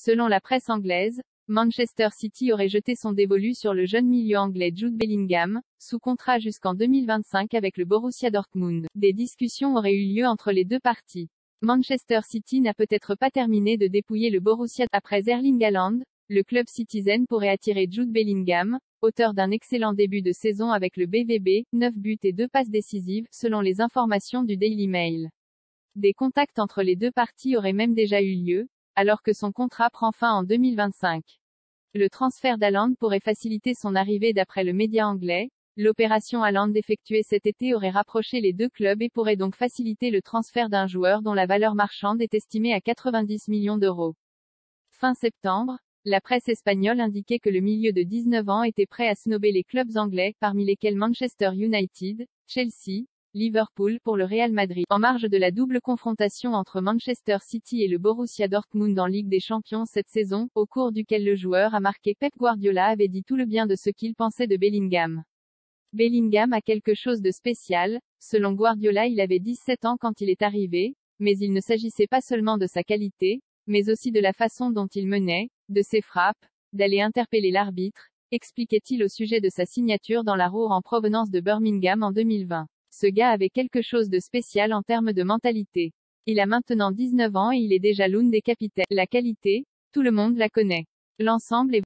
Selon la presse anglaise, Manchester City aurait jeté son dévolu sur le jeune milieu anglais Jude Bellingham, sous contrat jusqu'en 2025 avec le Borussia Dortmund. Des discussions auraient eu lieu entre les deux parties. Manchester City n'a peut-être pas terminé de dépouiller le Borussia. Après Erling Haaland, le club citizen pourrait attirer Jude Bellingham, auteur d'un excellent début de saison avec le BVB, 9 buts et 2 passes décisives, selon les informations du Daily Mail. Des contacts entre les deux parties auraient même déjà eu lieu, alors que son contrat prend fin en 2025. Le transfert d'Haaland pourrait faciliter son arrivée d'après le média anglais. L'opération Haaland effectuée cet été aurait rapproché les deux clubs et pourrait donc faciliter le transfert d'un joueur dont la valeur marchande est estimée à 90 millions d'euros. Fin septembre, la presse espagnole indiquait que le milieu de 19 ans était prêt à snober les clubs anglais, parmi lesquels Manchester United, Chelsea, Liverpool pour le Real Madrid. En marge de la double confrontation entre Manchester City et le Borussia Dortmund en Ligue des Champions cette saison, au cours duquel le joueur a marqué, Pep Guardiola avait dit tout le bien de ce qu'il pensait de Bellingham. Bellingham a quelque chose de spécial, selon Guardiola il avait 17 ans quand il est arrivé, mais il ne s'agissait pas seulement de sa qualité, mais aussi de la façon dont il menait, de ses frappes, d'aller interpeller l'arbitre, expliquait-il au sujet de sa signature dans la Roar en provenance de Birmingham en 2020. Ce gars avait quelque chose de spécial en termes de mentalité. Il a maintenant 19 ans et il est déjà l'une des capitaines. La qualité, tout le monde la connaît. L'ensemble est